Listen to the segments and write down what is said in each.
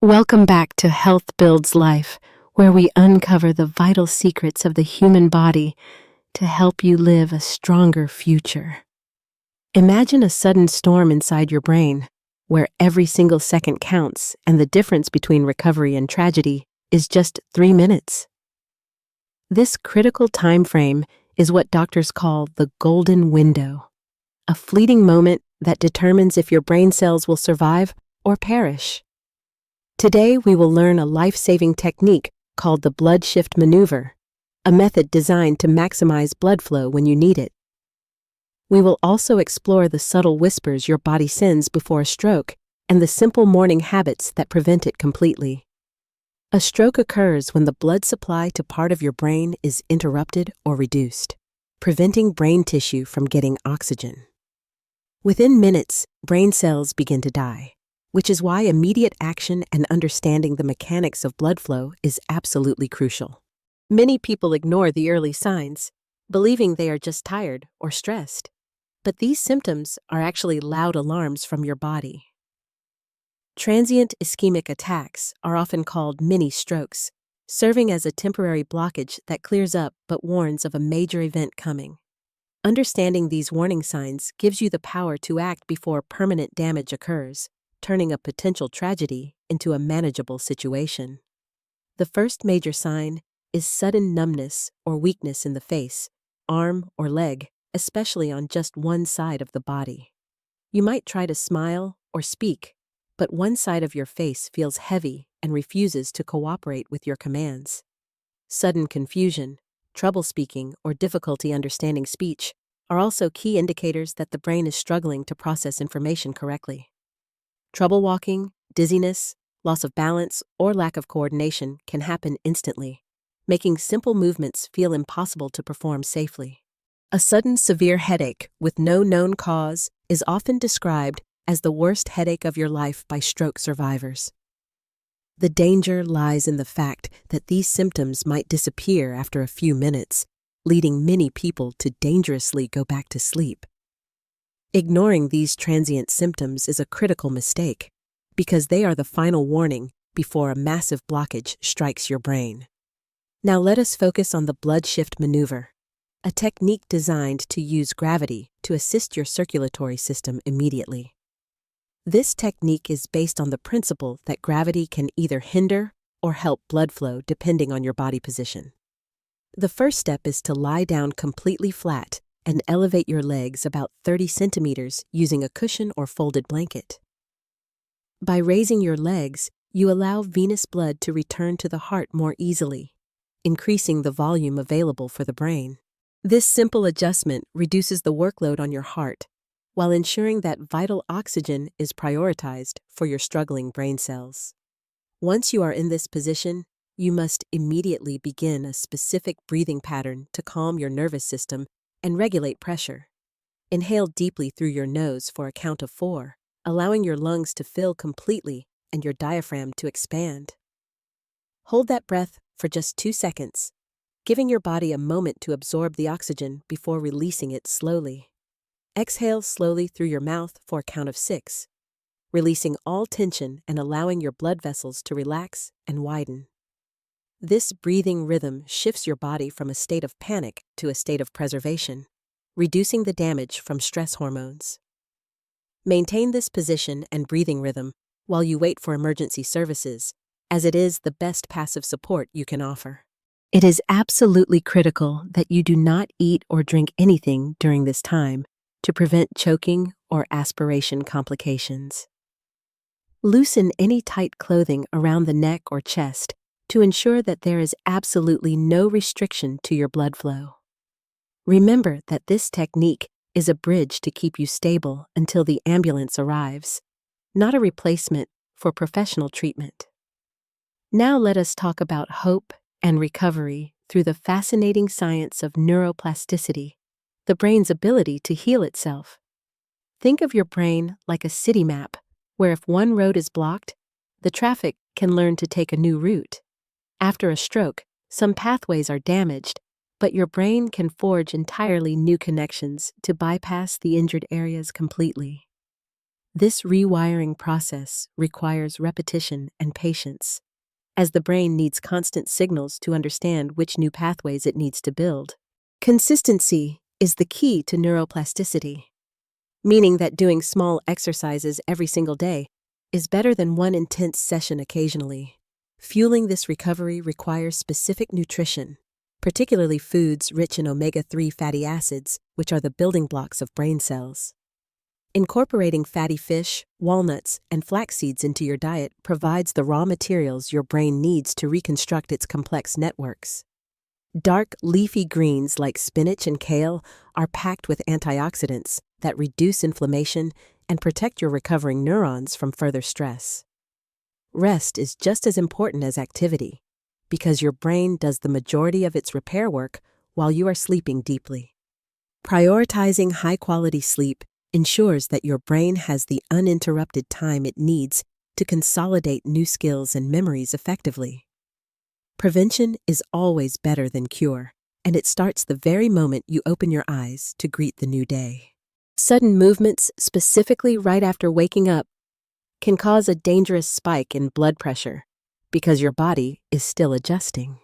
Welcome back to Health Builds Life, where we uncover the vital secrets of the human body to help you live a stronger future. Imagine a sudden storm inside your brain, where every single second counts and the difference between recovery and tragedy is just 3 minutes. This critical time frame is what doctors call the golden window, a fleeting moment that determines if your brain cells will survive or perish. Today, we will learn a life-saving technique called the blood shift maneuver, a method designed to maximize blood flow when you need it. We will also explore the subtle whispers your body sends before a stroke and the simple morning habits that prevent it completely. A stroke occurs when the blood supply to part of your brain is interrupted or reduced, preventing brain tissue from getting oxygen. Within minutes, brain cells begin to die, which is why immediate action and understanding the mechanics of blood flow is absolutely crucial. Many people ignore the early signs, believing they are just tired or stressed. But these symptoms are actually loud alarms from your body. Transient ischemic attacks are often called mini strokes, serving as a temporary blockage that clears up but warns of a major event coming. Understanding these warning signs gives you the power to act before permanent damage occurs, turning a potential tragedy into a manageable situation. The first major sign is sudden numbness or weakness in the face, arm, or leg, especially on just one side of the body. You might try to smile or speak, but one side of your face feels heavy and refuses to cooperate with your commands. Sudden confusion, trouble speaking, or difficulty understanding speech are also key indicators that the brain is struggling to process information correctly. Trouble walking, dizziness, loss of balance, or lack of coordination can happen instantly, making simple movements feel impossible to perform safely. A sudden severe headache with no known cause is often described as the worst headache of your life by stroke survivors. The danger lies in the fact that these symptoms might disappear after a few minutes, leading many people to dangerously go back to sleep. Ignoring these transient symptoms is a critical mistake, because they are the final warning before a massive blockage strikes your brain. Now let us focus on the blood shift maneuver, a technique designed to use gravity to assist your circulatory system immediately. This technique is based on the principle that gravity can either hinder or help blood flow depending on your body position. The first step is to lie down completely flat and elevate your legs about 30 centimeters using a cushion or folded blanket. By raising your legs, you allow venous blood to return to the heart more easily, increasing the volume available for the brain. This simple adjustment reduces the workload on your heart, while ensuring that vital oxygen is prioritized for your struggling brain cells. Once you are in this position, you must immediately begin a specific breathing pattern to calm your nervous system and regulate pressure. Inhale deeply through your nose for a count of 4, allowing your lungs to fill completely and your diaphragm to expand. Hold that breath for just 2 seconds, giving your body a moment to absorb the oxygen before releasing it slowly. Exhale slowly through your mouth for a count of 6, releasing all tension and allowing your blood vessels to relax and widen. This breathing rhythm shifts your body from a state of panic to a state of preservation, reducing the damage from stress hormones. Maintain this position and breathing rhythm while you wait for emergency services, as it is the best passive support you can offer. It is absolutely critical that you do not eat or drink anything during this time to prevent choking or aspiration complications. Loosen any tight clothing around the neck or chest to ensure that there is absolutely no restriction to your blood flow. Remember that this technique is a bridge to keep you stable until the ambulance arrives, not a replacement for professional treatment. Now let us talk about hope and recovery through the fascinating science of neuroplasticity, the brain's ability to heal itself. Think of your brain like a city map, where if one road is blocked, the traffic can learn to take a new route. After a stroke, some pathways are damaged, but your brain can forge entirely new connections to bypass the injured areas completely. This rewiring process requires repetition and patience, as the brain needs constant signals to understand which new pathways it needs to build. Consistency is the key to neuroplasticity, meaning that doing small exercises every single day is better than one intense session occasionally. Fueling this recovery requires specific nutrition, particularly foods rich in omega-3 fatty acids, which are the building blocks of brain cells. Incorporating fatty fish, walnuts, and flax seeds into your diet provides the raw materials your brain needs to reconstruct its complex networks. Dark, leafy greens like spinach and kale are packed with antioxidants that reduce inflammation and protect your recovering neurons from further stress. Rest is just as important as activity, because your brain does the majority of its repair work while you are sleeping deeply. Prioritizing high-quality sleep ensures that your brain has the uninterrupted time it needs to consolidate new skills and memories effectively. Prevention is always better than cure, and it starts the very moment you open your eyes to greet the new day. Sudden movements, specifically right after waking up, can cause a dangerous spike in blood pressure because your body is still adjusting.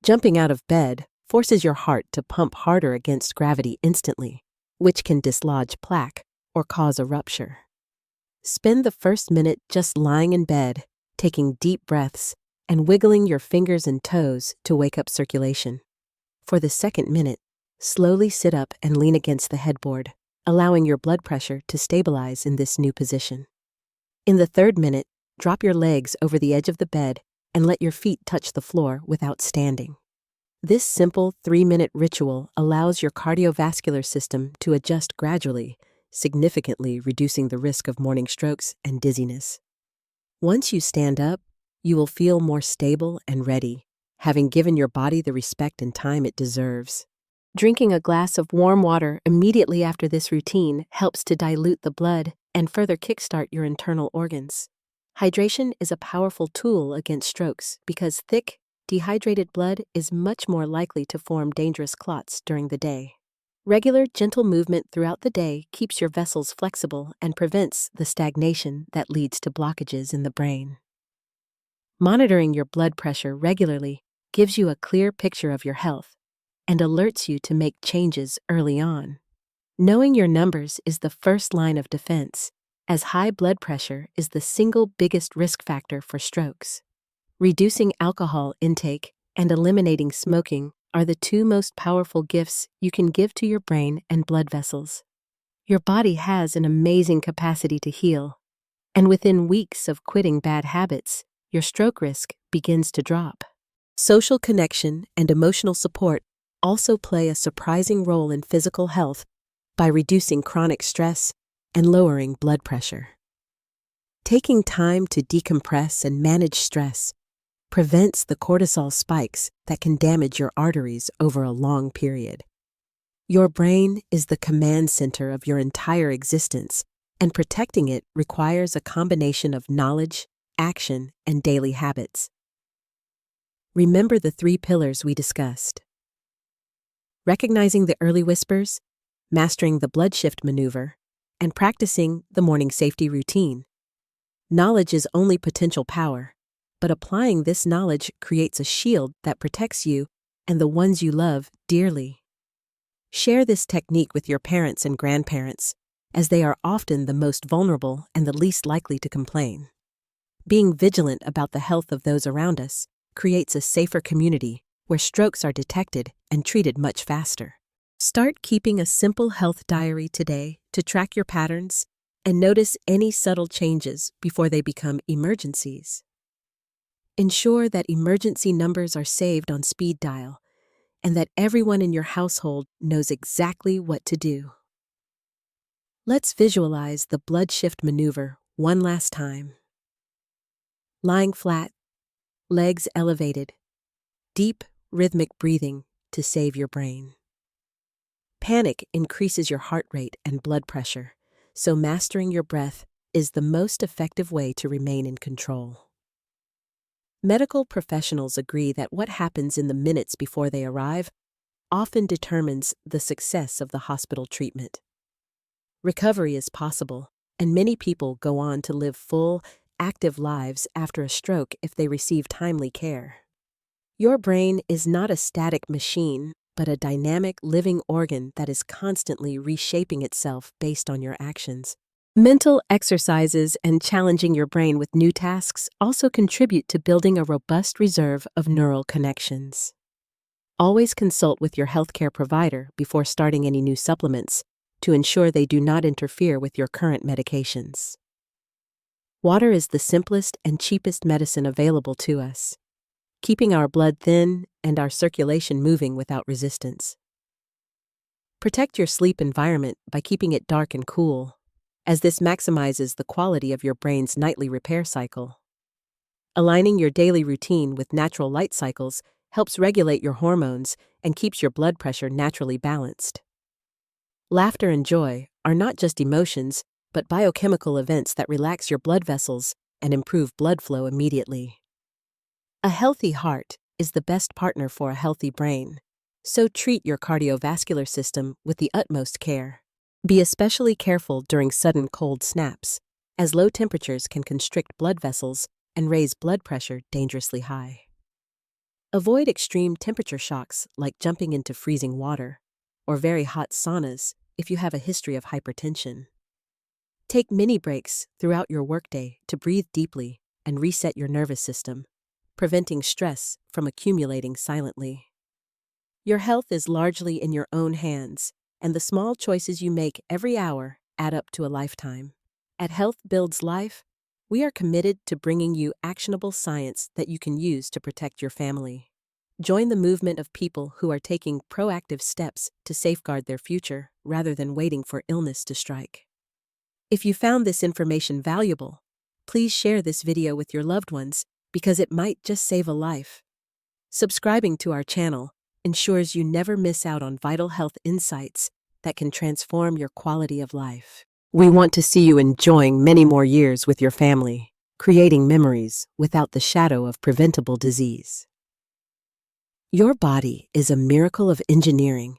Jumping out of bed forces your heart to pump harder against gravity instantly, which can dislodge plaque or cause a rupture. Spend the first minute just lying in bed, taking deep breaths, and wiggling your fingers and toes to wake up circulation. For the second minute, slowly sit up and lean against the headboard, allowing your blood pressure to stabilize in this new position. In the third minute, drop your legs over the edge of the bed and let your feet touch the floor without standing. This simple 3-minute ritual allows your cardiovascular system to adjust gradually, significantly reducing the risk of morning strokes and dizziness. Once you stand up, you will feel more stable and ready, having given your body the respect and time it deserves. Drinking a glass of warm water immediately after this routine helps to dilute the blood and further kickstart your internal organs. Hydration is a powerful tool against strokes because thick, dehydrated blood is much more likely to form dangerous clots during the day. Regular, gentle movement throughout the day keeps your vessels flexible and prevents the stagnation that leads to blockages in the brain. Monitoring your blood pressure regularly gives you a clear picture of your health and alerts you to make changes early on. Knowing your numbers is the first line of defense, as high blood pressure is the single biggest risk factor for strokes. Reducing alcohol intake and eliminating smoking are the two most powerful gifts you can give to your brain and blood vessels. Your body has an amazing capacity to heal, and within weeks of quitting bad habits, your stroke risk begins to drop. Social connection and emotional support also play a surprising role in physical health by reducing chronic stress and lowering blood pressure. Taking time to decompress and manage stress prevents the cortisol spikes that can damage your arteries over a long period. Your brain is the command center of your entire existence, and protecting it requires a combination of knowledge, action, and daily habits. Remember the 3 pillars we discussed: recognizing the early whispers, mastering the blood shift maneuver, and practicing the morning safety routine. Knowledge is only potential power, but applying this knowledge creates a shield that protects you and the ones you love dearly. Share this technique with your parents and grandparents, as they are often the most vulnerable and the least likely to complain. Being vigilant about the health of those around us creates a safer community where strokes are detected and treated much faster. Start keeping a simple health diary today to track your patterns and notice any subtle changes before they become emergencies. Ensure that emergency numbers are saved on speed dial and that everyone in your household knows exactly what to do. Let's visualize the blood shift maneuver one last time. Lying flat, legs elevated, deep, rhythmic breathing to save your brain. Panic increases your heart rate and blood pressure, so mastering your breath is the most effective way to remain in control. Medical professionals agree that what happens in the minutes before they arrive often determines the success of the hospital treatment. Recovery is possible, and many people go on to live full, active lives after a stroke if they receive timely care. Your brain is not a static machine, but a dynamic, living organ that is constantly reshaping itself based on your actions. Mental exercises and challenging your brain with new tasks also contribute to building a robust reserve of neural connections. Always consult with your healthcare provider before starting any new supplements to ensure they do not interfere with your current medications. Water is the simplest and cheapest medicine available to us, keeping our blood thin and our circulation moving without resistance. Protect your sleep environment by keeping it dark and cool, as this maximizes the quality of your brain's nightly repair cycle. Aligning your daily routine with natural light cycles helps regulate your hormones and keeps your blood pressure naturally balanced. Laughter and joy are not just emotions, but biochemical events that relax your blood vessels and improve blood flow immediately. A healthy heart is the best partner for a healthy brain, so treat your cardiovascular system with the utmost care. Be especially careful during sudden cold snaps, as low temperatures can constrict blood vessels and raise blood pressure dangerously high. Avoid extreme temperature shocks like jumping into freezing water or very hot saunas if you have a history of hypertension. Take mini breaks throughout your workday to breathe deeply and reset your nervous system, preventing stress from accumulating silently. Your health is largely in your own hands, and the small choices you make every hour add up to a lifetime. At Health Builds Life, we are committed to bringing you actionable science that you can use to protect your family. Join the movement of people who are taking proactive steps to safeguard their future rather than waiting for illness to strike. If you found this information valuable, please share this video with your loved ones because it might just save a life. Subscribing to our channel ensures you never miss out on vital health insights that can transform your quality of life. We want to see you enjoying many more years with your family, creating memories without the shadow of preventable disease. Your body is a miracle of engineering,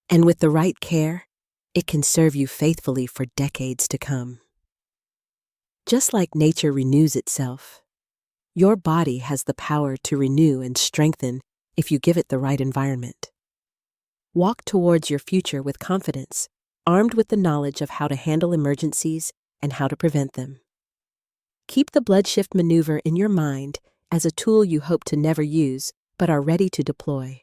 and with the right care, it can serve you faithfully for decades to come. Just like nature renews itself, your body has the power to renew and strengthen if you give it the right environment. Walk towards your future with confidence, armed with the knowledge of how to handle emergencies and how to prevent them. Keep the blood shift maneuver in your mind as a tool you hope to never use but are ready to deploy.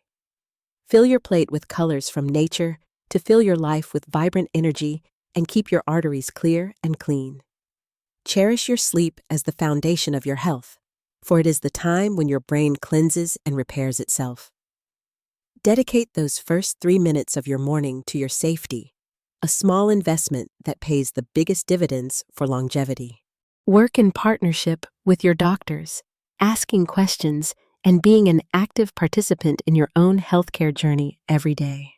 Fill your plate with colors from nature to fill your life with vibrant energy and keep your arteries clear and clean. Cherish your sleep as the foundation of your health, for it is the time when your brain cleanses and repairs itself. Dedicate those first 3 minutes of your morning to your safety, a small investment that pays the biggest dividends for longevity. Work in partnership with your doctors, asking questions, and being an active participant in your own healthcare journey every day.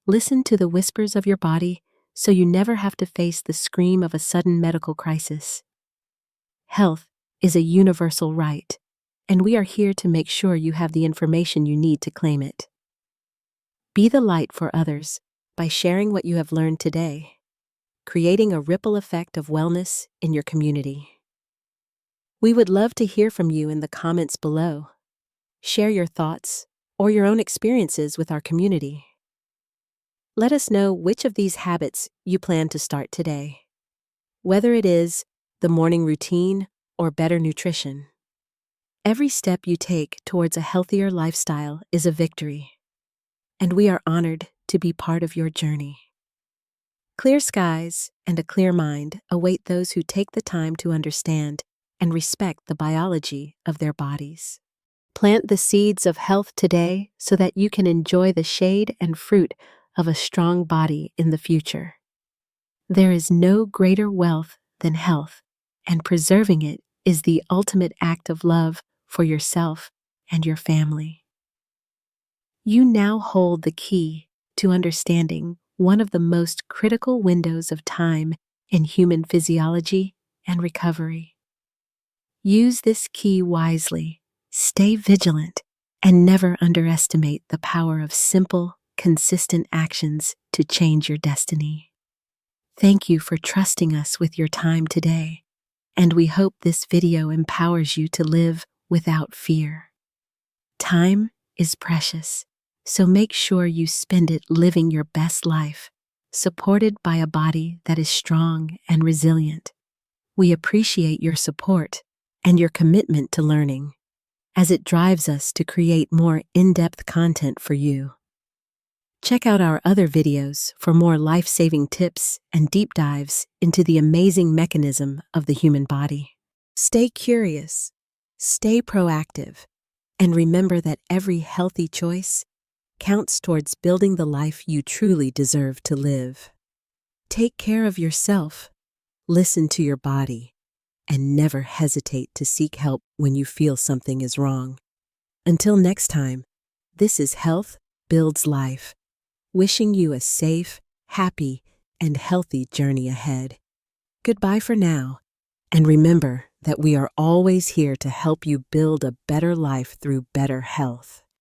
Listen to the whispers of your body so you never have to face the scream of a sudden medical crisis. Health is a universal right, and we are here to make sure you have the information you need to claim it. Be the light for others by sharing what you have learned today, creating a ripple effect of wellness in your community. We would love to hear from you in the comments below. Share your thoughts or your own experiences with our community. Let us know which of these habits you plan to start today. Whether it is the morning routine or better nutrition, every step you take towards a healthier lifestyle is a victory, and we are honored to be part of your journey. Clear skies and a clear mind await those who take the time to understand and respect the biology of their bodies. Plant the seeds of health today so that you can enjoy the shade and fruit of a strong body in the future. There is no greater wealth than health, and preserving it is the ultimate act of love for yourself and your family. You now hold the key to understanding one of the most critical windows of time in human physiology and recovery. Use this key wisely, stay vigilant, and never underestimate the power of simple, consistent actions to change your destiny. Thank you for trusting us with your time today, and we hope this video empowers you to live without fear. Time is precious, so make sure you spend it living your best life, supported by a body that is strong and resilient. We appreciate your support and your commitment to learning, as it drives us to create more in-depth content for you. Check out our other videos for more life-saving tips and deep dives into the amazing mechanism of the human body. Stay curious, stay proactive, and remember that every healthy choice counts towards building the life you truly deserve to live. Take care of yourself, listen to your body, and never hesitate to seek help when you feel something is wrong. Until next time, this is Health Builds Life, wishing you a safe, happy, and healthy journey ahead. Goodbye for now, and remember that we are always here to help you build a better life through better health.